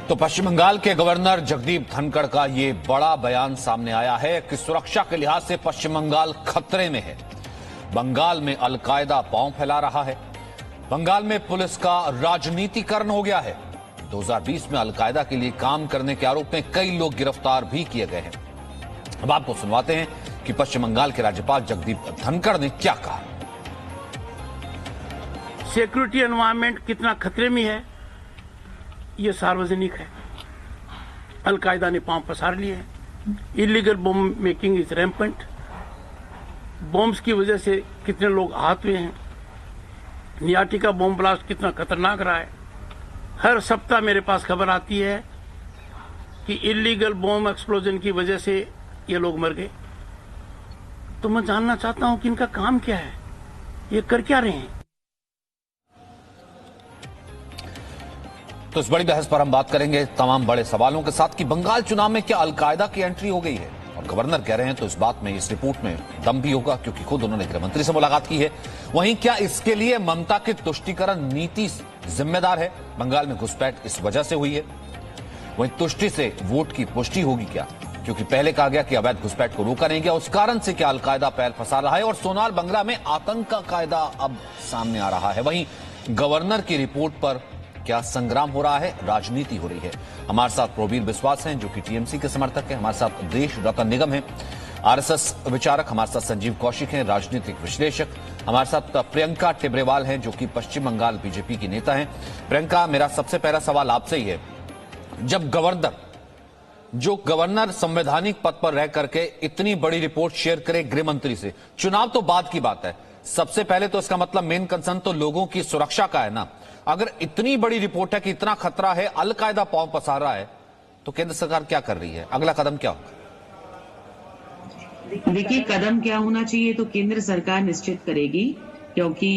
तो पश्चिम बंगाल के गवर्नर जगदीप धनखड़ का ये बड़ा बयान सामने आया है कि सुरक्षा के लिहाज से पश्चिम बंगाल खतरे में है। बंगाल में अलकायदा पांव फैला रहा है। बंगाल में पुलिस का राजनीतिकरण हो गया है। 2020 में अलकायदा के लिए काम करने के आरोप में कई लोग गिरफ्तार भी किए गए हैं। अब आपको सुनवाते हैं कि पश्चिम बंगाल के राज्यपाल जगदीप धनखड़ ने क्या कहा। सिक्योरिटी एनवायरनमेंट कितना खतरे में है ये सार्वजनिक है। अलकायदा ने पांव पसार लिए हैं। Illegal bomb making is rampant. Bombs की वजह से कितने लोग आहत हुए हैं। नियाटी का बॉम्ब ब्लास्ट कितना खतरनाक रहा है। हर सप्ताह मेरे पास खबर आती है कि इलीगल बॉम्ब एक्सप्लोजन की वजह से ये लोग मर गए। तो मैं जानना चाहता हूं कि इनका काम क्या है, ये कर क्या रहे हैं। तो इस बड़ी बहस पर हम बात करेंगे तमाम बड़े सवालों के साथ कि बंगाल चुनाव में क्या अलकायदा की एंट्री हो गई है, और गवर्नर कह रहे हैं तो इस बात में, इस रिपोर्ट में दम भी होगा क्योंकि खुद उन्होंने गृहमंत्री से मुलाकात की है। वहीं क्या इसके लिए ममता की तुष्टीकरण नीति जिम्मेदार है? बंगाल में घुसपैठ इस वजह से हुई है। वहीं तुष्टि से वोट की पुष्टि होगी क्या? क्योंकि पहले कहा गया कि अवैध घुसपैठ को रोका नहीं गया, उस कारण से क्या अलकायदा पैर फंसा रहा है और सोनार बंगला में आतंक का कायदा अब सामने आ रहा है। वहीं गवर्नर की रिपोर्ट पर क्या संग्राम हो रहा है, राजनीति हो रही है। हमारे साथ प्रोबीर विश्वास हैं जो कि टीएमसी के समर्थक हैं, हमारे साथ देश रतन निगम हैं, आरएसएस विचारक, हमारे साथ संजीव कौशिक हैं, राजनीतिक विश्लेषक, हमारे साथ प्रियंका टिब्रेवाल हैं जो कि पश्चिम बंगाल बीजेपी की नेता हैं। प्रियंका, मेरा सबसे पहला सवाल आपसे ही है, जब गवर्नर संवैधानिक पद पर रह करके इतनी बड़ी रिपोर्ट शेयर करे गृहमंत्री से, चुनाव तो बाद की बात है, सबसे पहले तो इसका मतलब मेन कंसर्न तो लोगों की सुरक्षा का है ना। अगर इतनी बड़ी रिपोर्ट है कि इतना खतरा है, अलकायदा पांव पसार रहा है, तो केंद्र सरकार क्या कर रही है? अगला कदम क्या होगा? देखिए, कदम क्या होना चाहिए तो केंद्र सरकार निश्चित करेगी, क्योंकि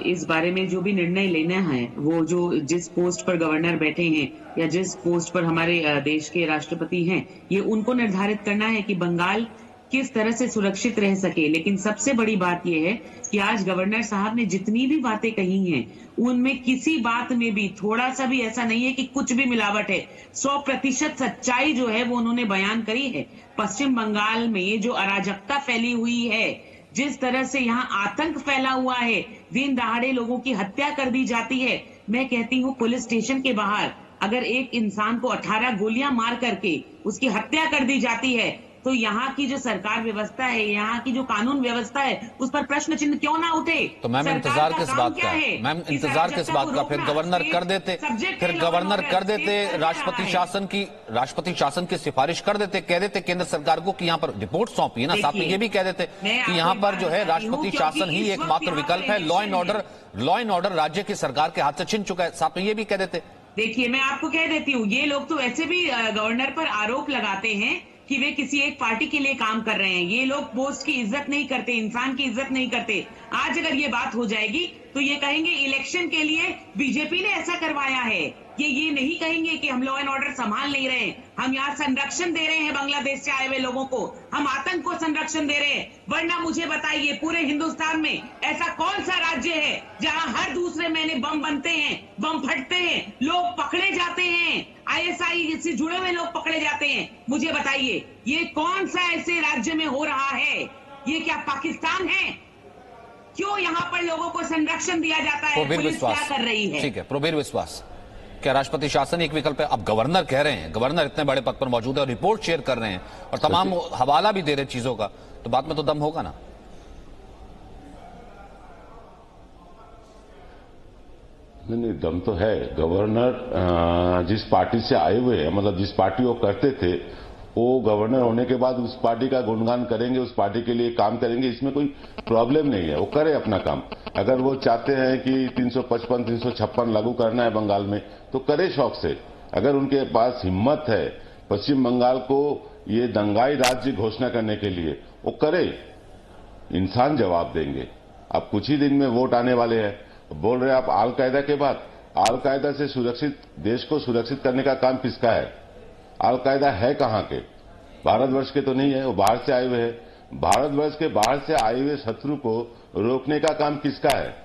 इस बारे में जो भी निर्णय लेना है, वो जो जिस पोस्ट पर गवर्नर बैठे हैं या जिस पोस्ट पर हमारे देश के राष्ट्रपति हैं, ये उनको निर्धारित करना है कि बंगाल किस तरह से सुरक्षित रह सके। लेकिन सबसे बड़ी बात यह है कि आज गवर्नर साहब ने जितनी भी बातें कही हैं, उनमें किसी बात में भी थोड़ा सा भी ऐसा नहीं है कि कुछ भी मिलावट है। 100% सच्चाई जो है वो उन्होंने बयान करी है। पश्चिम बंगाल में जो अराजकता फैली हुई है, जिस तरह से यहाँ आतंक फैला हुआ है, दिन दहाड़े लोगों की हत्या कर दी जाती है। मैं कहती हूँ पुलिस स्टेशन के बाहर अगर एक इंसान को 18 गोलियां मार करके उसकी हत्या कर दी जाती है, तो यहाँ की जो सरकार व्यवस्था है, यहाँ की जो कानून व्यवस्था है, उस पर प्रश्न चिन्ह क्यों ना उठे? तो मैम इंतजार किस बात का है? मैम इंतजार किस बात का? फिर गवर्नर कर देते, राष्ट्रपति शासन की सिफारिश कर देते, कह देते केंद्र सरकार को कि यहाँ पर रिपोर्ट सौंपी है ना, साथ में ये भी कह देते कि यहाँ पर जो है राष्ट्रपति शासन ही एकमात्र विकल्प है, लॉ एंड ऑर्डर राज्य की सरकार के हाथ से छिन चुका है, साथ में ये भी कह देते। देखिए, मैं आपको कह देती हूँ, ये लोग तो ऐसे भी गवर्नर पर आरोप लगाते हैं कि वे किसी एक पार्टी के लिए काम कर रहे हैं। ये लोग पोस्ट की इज्जत नहीं करते, इंसान की इज्जत नहीं करते। आज अगर ये बात हो जाएगी तो ये कहेंगे इलेक्शन के लिए बीजेपी ने ऐसा करवाया है। ये नहीं कहेंगे कि हम लॉ एंड ऑर्डर संभाल नहीं रहे, हम यहाँ संरक्षण दे रहे हैं बांग्लादेश से आए हुए लोगों को, हम आतंक को संरक्षण दे रहे हैं। वरना मुझे बताइए, पूरे हिंदुस्तान में ऐसा कौन सा राज्य है जहाँ हर दूसरे महीने बम बनते हैं, बम फटते हैं, लोग पकड़े जाते हैं, आईएसआई से जुड़े हुए लोग पकड़े जाते हैं? मुझे बताइए, ये कौन सा ऐसे राज्य में हो रहा है? ये क्या पाकिस्तान है? क्यों यहाँ पर लोगों को संरक्षण दिया जाता है? पुलिस क्या कर रही है? ठीक है, प्रोबीर विश्वास, क्या राष्ट्रपति शासन एक विकल्प है? अब गवर्नर कह रहे हैं, गवर्नर इतने बड़े पद पर मौजूद है और रिपोर्ट शेयर कर रहे हैं और तमाम हवाला भी दे रहे चीजों का, तो बात में तो दम होगा ना? नहीं, दम तो है। गवर्नर जिस पार्टी से आए हुए हैं, मतलब जिस पार्टी वो करते थे, वो गवर्नर होने के बाद उस पार्टी का गुणगान करेंगे, उस पार्टी के लिए काम करेंगे, इसमें कोई प्रॉब्लम नहीं है। वो करे अपना काम। अगर वो चाहते हैं कि 355, 356 लागू करना है बंगाल में, तो करे शौक से। अगर उनके पास हिम्मत है पश्चिम बंगाल को ये दंगाई राज्य घोषणा करने के लिए, वो करे। इंसान जवाब देंगे। अब कुछ ही दिन में वोट आने वाले हैं। बोल रहे आप अलकायदा के बाद, अलकायदा से सुरक्षित देश को सुरक्षित करने का काम किसका है? अलकायदा है कहां के? भारतवर्ष के तो नहीं है, वो बाहर से आए हुए हैं। भारतवर्ष के बाहर से आए हुए शत्रु को रोकने का काम किसका है?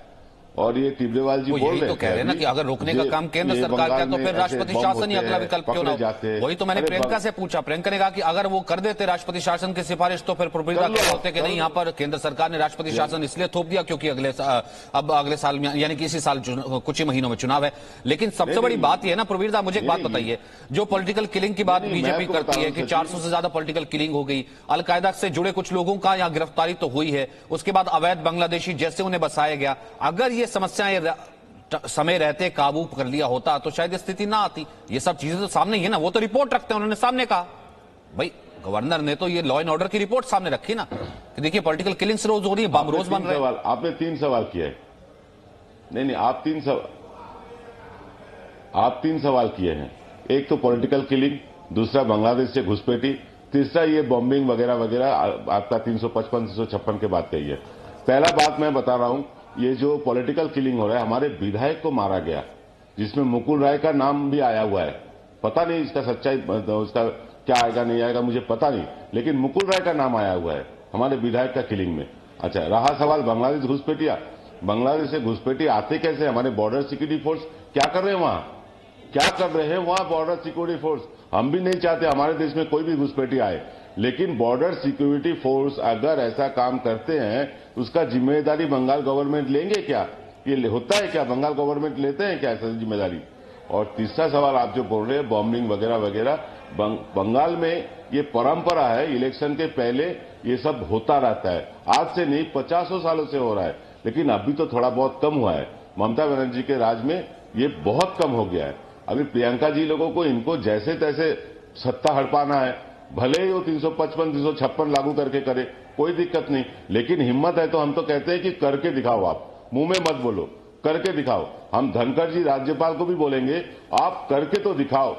और ये तिब्रेवाल जी वो बोल यही रहे तो कह रहे हैं ना कि अगर रोकने का काम केंद्र सरकार का है तो फिर राष्ट्रपति शासन ही अगला विकल्प क्यों ना हो। वही तो मैंने प्रियंका से पूछा, प्रियंका ने कहा कि अगर वो कर देते राष्ट्रपति शासन की सिफारिश तो फिर प्रोबेबिलिटी क्या होते कि नहीं, यहाँ पर केंद्र सरकार ने राष्ट्रपति शासन इसलिए थोप दिया क्योंकि अगले साल में यानी कि इसी साल कुछ ही महीनों में चुनाव है। लेकिन सबसे बड़ी बात यह है ना प्रवीर, मुझे एक बात बताइए, जो पॉलिटिकल किलिंग की बात बीजेपी करती है कि 400 से ज्यादा पॉलिटिकल किलिंग हो गई, अलकायदा से जुड़े कुछ लोगों का यहाँ गिरफ्तारी तो हुई है, उसके बाद अवैध बांग्लादेशी जैसे उन्हें बसाया गया, अगर ये समस्याएं समय रहते काबू कर लिया होता तो शायद स्थिति ना आती। ये सब चीजें तो सामने ही है ना, वो तो रिपोर्ट रखते हैं, उन्होंने सामने कहा। भाई गवर्नर ने तो ये लॉ एंड ऑर्डर की रिपोर्ट सामने रखी ना कि देखिए पॉलिटिकल किलिंग्स रोज हो रही है, बम रोज बन रहे हैं। आपने 3 सवाल किए हैं। नहीं, आप तीन सवाल किए हैं। एक तो पॉलिटिकल किलिंग, दूसरा बांग्लादेश से घुसपैठी, तीसरा ये बॉम्बिंग वगैरह वगैरह आपका 355 356 के बात कही है। पहला बात मैं बता रहा हूं, ये जो पॉलिटिकल किलिंग हो रहा है, हमारे विधायक को मारा गया जिसमें मुकुल राय का नाम भी आया हुआ है। पता नहीं इसका सच्चाई, उसका क्या आएगा नहीं आएगा मुझे पता नहीं, लेकिन मुकुल राय का नाम आया हुआ है हमारे विधायक का किलिंग में। अच्छा, रहा सवाल बांग्लादेश घुसपैठिया, बांग्लादेश से घुसपैठी आते कैसे? हमारे बॉर्डर सिक्योरिटी फोर्स क्या कर रहे हैं वहां, क्या कर रहे हैं वहां बॉर्डर सिक्योरिटी फोर्स? हम भी नहीं चाहते हमारे देश में कोई भी घुसपैठी आए, लेकिन बॉर्डर सिक्योरिटी फोर्स अगर ऐसा काम करते हैं उसका जिम्मेदारी बंगाल गवर्नमेंट लेंगे क्या? ये होता है क्या? बंगाल गवर्नमेंट लेते हैं क्या ऐसा जिम्मेदारी? और तीसरा सवाल आप जो बोल रहे हैं बॉम्बिंग वगैरह वगैरह, बंगाल में ये परंपरा है, इलेक्शन के पहले ये सब होता रहता है। आज से नहीं, 50 सालों से हो रहा है, लेकिन अभी तो थोड़ा बहुत कम हुआ है। ममता बनर्जी के राज में ये बहुत कम हो गया है। अभी प्रियंका जी लोगों को इनको जैसे तैसे सत्ता हड़पाना है, भले ही वो 355 356 लागू करके करे, कोई दिक्कत नहीं, लेकिन हिम्मत है तो हम तो कहते हैं कि करके दिखाओ, आप मुंह में मत बोलो, करके दिखाओ। हम धनखड़ जी राज्यपाल को भी बोलेंगे आप करके तो दिखाओ,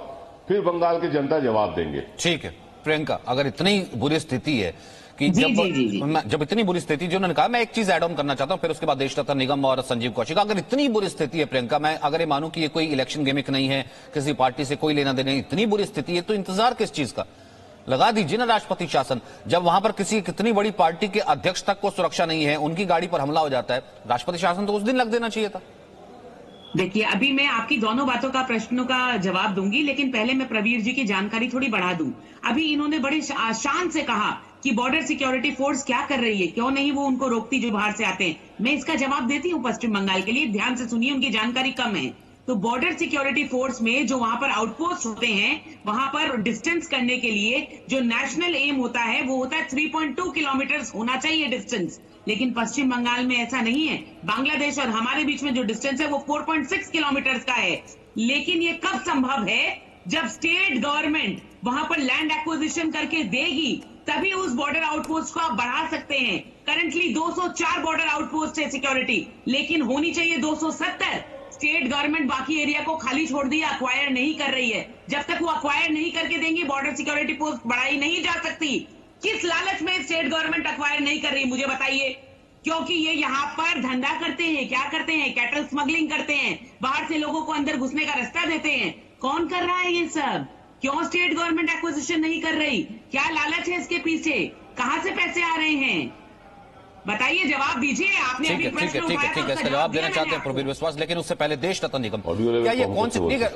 फिर बंगाल की जनता जवाब देंगे। ठीक है प्रियंका, अगर इतनी बुरी स्थिति है कि जब इतनी बुरी स्थिति, जो उन्होंने कहा, मैं एक चीज ऐड ऑन करना चाहता हूं, फिर उसके बाद देशरत्न निगम और संजीव कौशिक, अगर इतनी बुरी स्थिति है प्रियंका, मैं अगर ये मानूं कि ये कोई इलेक्शन गिमिक नहीं है, किसी पार्टी से कोई लेना देना, इतनी बुरी स्थिति है तो इंतजार किस चीज का? लगा दीजिए ना राष्ट्रपति शासन। जब वहां पर किसी कितनी बड़ी पार्टी के अध्यक्ष तक को सुरक्षा नहीं है, उनकी गाड़ी पर हमला हो जाता है, राष्ट्रपति शासन तो उस दिन लग देना चाहिए था। देखिए, अभी मैं आपकी दोनों बातों का प्रश्नों का जवाब दूंगी, लेकिन पहले मैं प्रवीर जी की जानकारी थोड़ी बढ़ा दूं। अभी इन्होंने बड़े शान से कहा कि बॉर्डर सिक्योरिटी फोर्स क्या कर रही है, क्यों नहीं वो उनको रोकती जो बाहर से आते हैं। मैं इसका जवाब देती हूँ पश्चिम बंगाल के लिए, ध्यान से सुनिए, उनकी जानकारी कम है। तो बॉर्डर सिक्योरिटी फोर्स में जो वहां पर आउटपोस्ट होते हैं, वहां पर डिस्टेंस करने के लिए जो नेशनल एम होता है वो होता है 3.2 किलोमीटर होना चाहिए डिस्टेंस, लेकिन पश्चिम बंगाल में ऐसा नहीं है। बांग्लादेश और हमारे बीच में जो डिस्टेंस है वो 4.6 किलोमीटर का है। लेकिन ये कब संभव है? जब स्टेट गवर्नमेंट वहां पर लैंड एक्विजिशन करके देगी, तभी उस बॉर्डर आउटपोस्ट को आप बढ़ा सकते हैं। करंटली 204 बॉर्डर आउटपोस्ट है सिक्योरिटी, लेकिन होनी चाहिए 270। स्टेट गवर्नमेंट बाकी एरिया को खाली छोड़ दिया, अक्वायर नहीं कर रही है। जब तक वो अक्वायर नहीं करके देंगे, बॉर्डर सिक्योरिटी पोस्ट बढ़ाई नहीं जा सकती। किस लालच में स्टेट गवर्नमेंट अक्वायर नहीं कर रही, मुझे बताइए? क्योंकि ये यहाँ पर धंधा करते हैं। क्या करते हैं? कैटल स्मगलिंग करते हैं, बाहर से लोगों को अंदर घुसने का रास्ता देते हैं। कौन कर रहा है ये सब? क्यों स्टेट गवर्नमेंट एक्विजिशन नहीं कर रही? क्या लालच है इसके पीछे? कहां से पैसे आ रहे हैं? बताइए, जवाब दीजिए। आपने अभी प्रश्न उठाया, ठीक है, इसका जवाब देना चाहते हैं प्रवीर विश्वास, लेकिन उससे पहले देशरत्न निगम, क्या ये कौन सी, ठीक है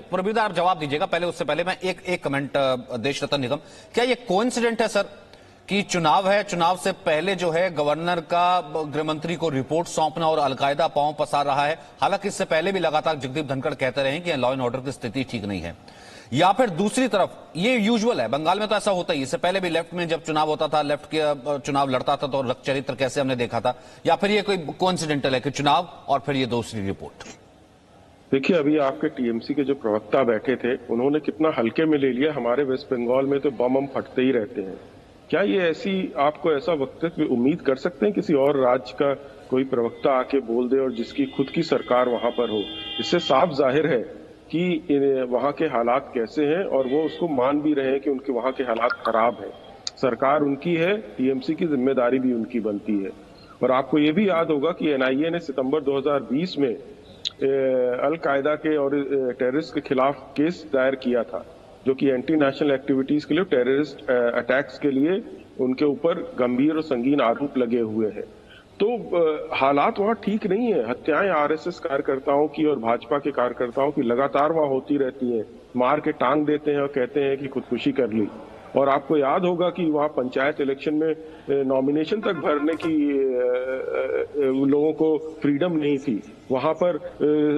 प्रवीर आप जवाब दीजिएगा, पहले उससे पहले मैं एक कमेंट, देशरत्न निगम, क्या ये कोइंसिडेंट है सर कि चुनाव है, चुनाव से पहले जो है गवर्नर का गृहमंत्री को रिपोर्ट सौंपना और अलकायदा पांव पसार रहा है? हालांकि इससे पहले भी लगातार जगदीप धनखड़ कहते रहे कि लॉ एंड ऑर्डर की स्थिति ठीक नहीं है। या फिर दूसरी तरफ, ये यूजुअल है बंगाल में, तो ऐसा होता ही, इससे पहले भी लेफ्ट में जब चुनाव होता था, लेफ्ट के चुनाव लड़ता था तो रक्त चरित्र कैसे हमने देखा था, या फिर ये कोई कोइंसिडेंटल है कि चुनाव और फिर ये दूसरी रिपोर्ट? देखिए, अभी आपके टीएमसी के जो प्रवक्ता बैठे थे, उन्होंने कितना हल्के में ले लिया। हमारे वेस्ट बंगाल में तो बम फटते ही रहते हैं। क्या ये ऐसी, आपको ऐसा वक्तव्य उम्मीद कर सकते हैं किसी और राज्य का कोई प्रवक्ता आके बोल दे और जिसकी खुद की सरकार वहां पर हो? इससे साफ जाहिर है कि वहां के हालात कैसे हैं, और वो उसको मान भी रहे हैं कि उनके वहां के हालात खराब हैं। सरकार उनकी है, टीएमसी की जिम्मेदारी भी उनकी बनती है। और आपको ये भी याद होगा कि एनआईए ने सितंबर 2020 में अल-कायदा के और टेररिस्ट के खिलाफ केस दायर किया था, जो कि एंटी नेशनल एक्टिविटीज के लिए, टेररिस्ट अटैक्स के लिए उनके ऊपर गंभीर और संगीन आरोप लगे हुए हैं। तो हालात वहां ठीक नहीं है। हत्याएं आरएसएस कार्यकर्ताओं की और भाजपा के कार्यकर्ताओं की लगातार वहां होती रहती हैं। मार के टांग देते हैं और कहते हैं कि खुदकुशी कर ली। और आपको याद होगा कि वहां पंचायत इलेक्शन में नॉमिनेशन तक भरने की लोगों को फ्रीडम नहीं थी। वहां पर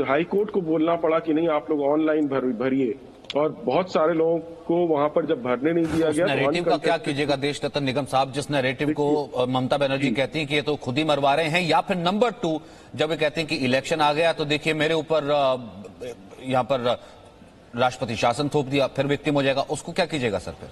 हाई कोर्ट को बोलना पड़ा कि नहीं, आप लोग ऑनलाइन भरिए। और बहुत सारे लोगों को वहां पर जब भरने नहीं दिया गया नैरेटिव का क्या कीजिएगा देश रत्न निगम साहब, जिस नैरेटिव को ममता बनर्जी कहती हैं कि ये तो खुद ही मरवा रहे हैं, या फिर नंबर 2 जब ये कहते हैं कि इलेक्शन आ गया तो देखिए मेरे ऊपर यहां पर राष्ट्रपति शासन थोप दिया, फिर विक्टिम हो जाएगा, उसको क्या कीजिएगा सर? फिर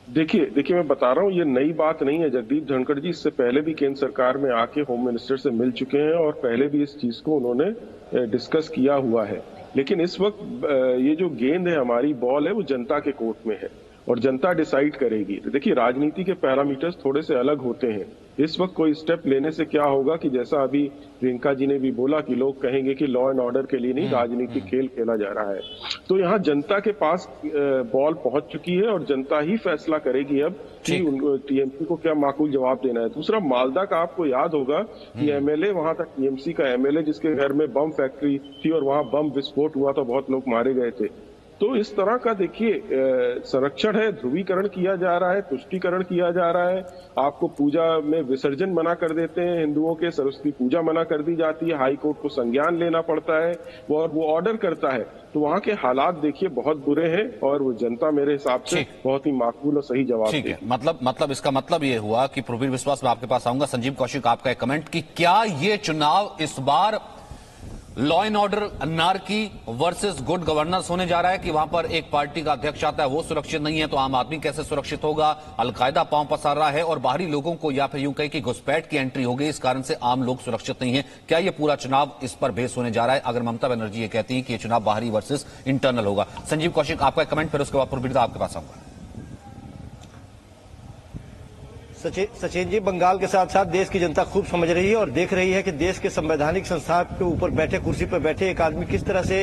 देखिए मैं बता रहा हूं, ये नई बात नहीं है। जगदीप धनखड़ जी इससे पहले भी केंद्र सरकार में आके होम मिनिस्टर से मिल चुके हैं और पहले भी इस चीज को उन्होंने डिस्कस किया हुआ है। लेकिन इस वक्त ये जो गेंद है, हमारी बॉल है, वो जनता के कोर्ट में है और जनता डिसाइड करेगी। तो देखिए, राजनीति के पैरामीटर्स थोड़े से अलग होते हैं। इस वक्त कोई स्टेप लेने से क्या होगा कि जैसा अभी प्रियंका जी ने भी बोला कि लोग कहेंगे कि लॉ एंड ऑर्डर के लिए नहीं, राजनीतिक खेल खेला जा रहा है। तो यहाँ जनता के पास बॉल पहुंच चुकी है और जनता ही फैसला करेगी अब कि टीएमसी को क्या माकूल जवाब देना है। दूसरा, मालदा का आपको याद होगा कि एमएलए वहां तक, टीएमसी का एमएलए जिसके घर में बम फैक्ट्री थी और वहां बम विस्फोट हुआ तो बहुत लोग मारे गए थे। तो इस तरह का देखिए संरक्षण है, ध्रुवीकरण किया जा रहा है, तुष्टीकरण किया जा रहा है। आपको पूजा में विसर्जन मना कर देते हैं हिंदुओं के, सरस्वती पूजा मना कर दी जाती है, हाई कोर्ट को संज्ञान लेना पड़ता है और वो ऑर्डर करता है। तो वहां के हालात देखिए बहुत बुरे हैं और वो जनता मेरे हिसाब से बहुत ही माकूल और सही जवाब देगी। मतलब इसका मतलब ये हुआ कि प्रवीण विश्वास, मैं आपके पास आऊंगा। संजीव कौशिक, आपका एक कमेंट कि क्या ये चुनाव इस बार law and order anarchy versus good governance होने जा रहा है कि वहां पर एक पार्टी का अध्यक्ष आता है, वो सुरक्षित नहीं है तो आम आदमी कैसे सुरक्षित होगा? अलकायदा पांव पसार रहा है और बाहरी लोगों को, या फिर यूं कहें कि घुसपैठ की एंट्री हो गई, इस कारण से आम लोग सुरक्षित नहीं है। क्या ये पूरा चुनाव इस पर बेस होने जा रहा है अगर ममता बनर्जी ये कहती है कि ये चुनाव बाहरी वर्सेस इंटरनल होगा? संजीव कौशिक, आपका कमेंट, फिर उसके बाद प्रवीण आपके पास आऊंगा। सचिन जी, बंगाल के साथ साथ देश की जनता खूब समझ रही है और देख रही है कि देश के संवैधानिक संस्थान के ऊपर बैठे, कुर्सी पर बैठे एक आदमी किस तरह से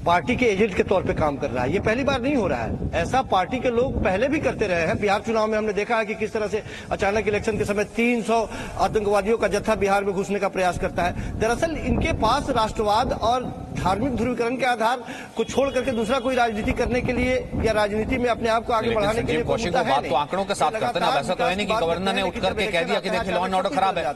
पार्टी के एजेंट के तौर पे काम कर रहा है। ये पहली बार नहीं हो रहा है, ऐसा पार्टी के लोग पहले भी करते रहे हैं। बिहार चुनाव में हमने देखा है कि किस तरह से अचानक इलेक्शन के समय 300 आतंकवादियों का जत्था बिहार में घुसने का प्रयास करता है। दरअसल इनके पास राष्ट्रवाद और धार्मिक ध्रुवीकरण के आधार को छोड़ करके दूसरा कोई राजनीति करने के लिए या राजनीति में अपने आप को आगे बढ़ाने के लिए बात तो आंकड़ों के साथ करते हैं। ऐसा तो है नहीं कि गवर्नर ने उठ करके कह दिया कि देखिए लॉ एंड ऑर्डर खराब है।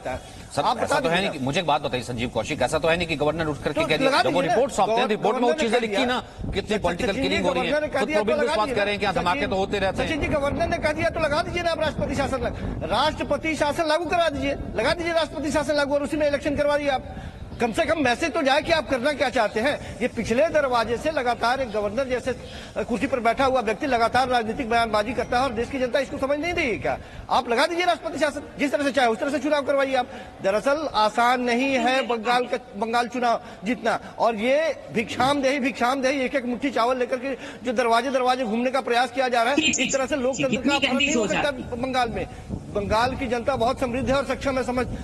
सर, ऐसा तो है नहीं कि, मुझे एक बात बताइए संजीव कौशिक, ऐसा तो है नहीं कि गवर्नर उठ करके कह दिया। जब वो रिपोर्ट सौंपते हैं, रिपोर्ट में वो चीजें लिखी ना, कितनी पॉलिटिकल किलिंग हो रही है, खुद प्रवीण विश्वास कह रहे हैं कि धमाके तो होते रहते हैं। सचिन जी, गवर्नर ने कह दिया तो लगा दीजिए ना आप राष्ट्रपति शासन लागू करा दीजिए, लगा दीजिए राष्ट्रपति शासन लागू और उसी में इलेक्शन करवा दिए आप। कम से कम मैसेज तो जाए कि आप करना क्या चाहते हैं। ये पिछले दरवाजे से लगातार एक गवर्नर जैसे कुर्सी पर बैठा हुआ व्यक्ति लगातार राजनीतिक बयानबाजी करता है और देश की जनता इसको समझ नहीं रही क्या? आप लगा दीजिए राष्ट्रपति शासन, जिस तरह से चाहे उस तरह से चुनाव करवाइए आप। दरअसल आसान नहीं है बंगाल चुनाव जीतना, और ये भिक्षामदेही एक एक मुट्ठी चावल लेकर के जो दरवाजे घूमने का प्रयास किया जा रहा है, इस तरह से लोकतंत्र का अपहरण नहीं हो सकता बंगाल में। बंगाल की जनता बहुत समृद्ध है और सक्षम है,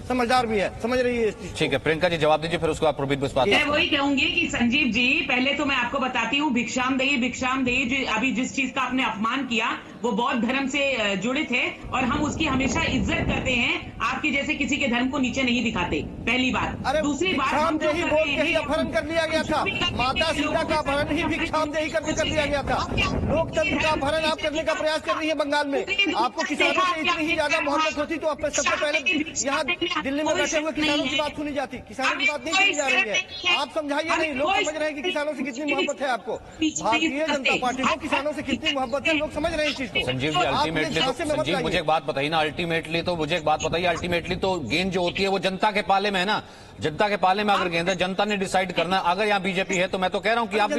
समझदार भी है, समझ रही है। ठीक है, प्रियंका जी जवाब दीजिए, फिर उसके बाद प्रवीण विश्वास। मैं वही कहूंगी कि संजीव जी, पहले तो मैं आपको बताती हूँ, भिक्षामदेही अभी जिस चीज का आपने अपमान किया वो बौद्ध धर्म से जुड़े थे और हम उसकी हमेशा इज्जत करते हैं। आपके जैसे किसी के धर्म को नीचे नहीं दिखाते, पहली बात। दूसरी बात, भिक्षामदेही बोल के ही अपहरण कर लिया गया था। माता सीता का अपहरण ही भिक्षामदेही करके कर लिया गया था। लोकतंत्र का अपहरण आप करने का प्रयास कर रही है बंगाल में। आपको किसानों से इतनी ही ज्यादा मोहब्बत होती तो आप सबसे पहले यहाँ दिल्ली में बैठे हुए किसानों की बात सुनी जाती। किसानों की बात नहीं सुनी जा रही है। आप समझाइए नहीं, लोग समझ रहे हैं कि किसानों से कितनी मोहब्बत है आपको। भारतीय जनता पार्टी को किसानों से कितनी मोहब्बत है, लोग समझ रहे हैं इस चीज को। संजीव जी, अल्टीमेटली संजीव मुझे एक बात बताइए ना, अल्टीमेटली तो गेंद जो होती है वो जनता के पाले में है ना। जनता के पाले में अगर गेंद है, जनता ने डिसाइड करना। अगर यहाँ बीजेपी है तो मैं तो कह रहा हूँ कि आप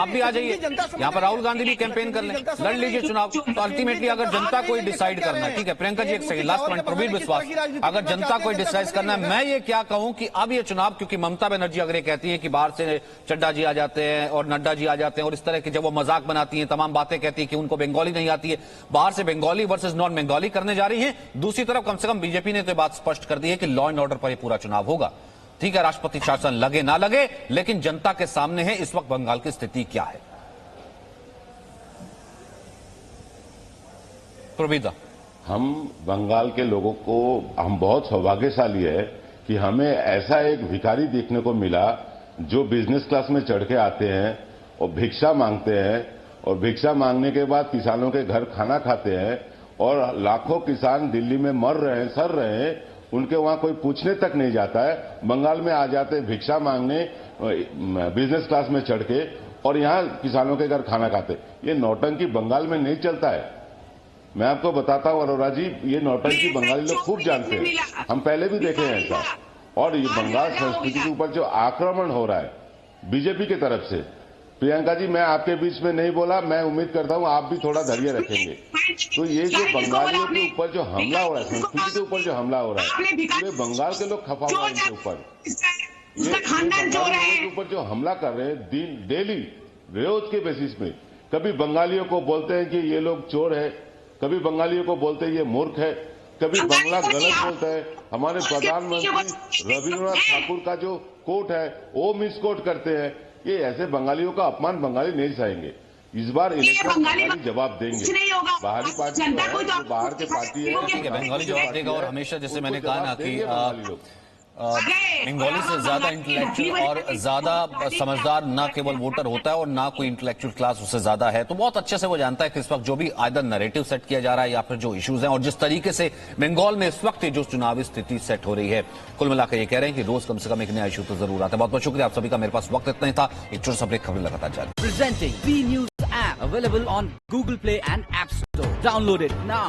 भी आ जाइए, यहाँ पर राहुल गांधी भी कैंपेन कर लें, लड़ लीजिए चुनाव। तो अल्टीमेटली अगर जनता को डिसाइड करना है, ठीक है प्रियंका जी, एक सेकंड, लास्ट पॉइंट, प्रवीण विश्वास, अगर जनता को डिसाइड करना है, मैं ये क्या कहूं कि अब ये चुनाव, क्योंकि ममता बनर्जी अगर ये कहती है कि बाहर से चड्डा जी आ जाते हैं और नड्डा जी आ जाते हैं और इस तरह की जब वो मजाक बनाती हैं, तमाम बातें कहती है कि उनको बंगाली नहीं आती है, बाहर से बंगाली वर्सेस नॉन बंगाली करने जा रही है। दूसरी तरफ कम से कम बीजेपी ने तो बात स्पष्ट कर दी है कि लॉ एंड ऑर्डर पर यह पूरा चुनाव होगा। ठीक है, राष्ट्रपति शासन लगे ना लगे, लेकिन जनता के सामने है इस वक्त बंगाल की स्थिति क्या है। प्रवीदा, हम बंगाल के लोगों को, हम बहुत सौभाग्यशाली है कि हमें ऐसा एक भिखारी देखने को मिला जो बिजनेस क्लास में चढ़ के आते हैं और भिक्षा मांगते हैं, और भिक्षा मांगने के बाद किसानों के घर खाना खाते हैं, और लाखों किसान दिल्ली में मर रहे हैं, सड़ रहे हैं, उनके वहां कोई पूछने तक नहीं जाता है। बंगाल में आ जाते हैं भिक्षा मांगने बिजनेस क्लास में चढ़ के, और यहां किसानों के घर खाना खाते। ये नौटंकी बंगाल में नहीं चलता है। मैं आपको बताता हूं अरोरा जी, ये नौटंकी बंगाली लोग खूब जानते हैं, हम पहले भी देखे हैं ऐसा। और ये बंगाल संस्कृति के ऊपर जो आक्रमण हो रहा है बीजेपी की तरफ से, प्रियंका जी मैं आपके बीच में नहीं बोला, मैं उम्मीद करता हूं आप भी थोड़ा धैर्य रखेंगे। तो ये जो बंगालियों के ऊपर जो हमला हो रहा है, संस्कृति के ऊपर जो हमला हो रहा है, पूरे बंगाल के लोग खफा हुए इनके ऊपर, के ऊपर जो हमला कर रहे हैं डेली रोज के बेसिस पे। कभी बंगालियों को बोलते हैं कि ये लोग चोर है, कभी बंगालियों को बोलते हैं ये मूर्ख है, कभी बंगला गलत बोलता है। हमारे प्रधानमंत्री रविन्द्रनाथ ठाकुर का जो कोट है वो मिसकोट करते हैं। ये ऐसे बंगालियों का अपमान बंगाली नहीं सहेंगे। इस बार इलेक्शन बंगाली जवाब देंगे। बाहरी पार्टी जो बाहर के पार्टी है बंगाली जवाब देगा। और हमेशा जैसे मैंने कहा ना कि बंगाली से ज्यादा इंटेलेक्चुअल और ज्यादा समझदार ना केवल वोटर होता है और ना कोई इंटेलेक्चुअल क्लास उससे ज्यादा है। तो बहुत अच्छे से वो जानता है कि इस वक्त जो भी आइदर नैरेटिव सेट किया जा रहा है या फिर जो इश्यूज हैं, और जिस तरीके से बंगाल में इस वक्त जो चुनावी स्थिति सेट हो रही है, कुल मिलाकर ये कह रहे हैं कि रोज कम से कम एक नया इशू तो जरूर आता है। बहुत बहुत शुक्रिया आप सभी का। मेरे पास वक्त इतना ही था। एक छोटा सा ब्रेक, खबरें लगातार जारी। Presenting B News app available on Google Play and App Store. Download it now.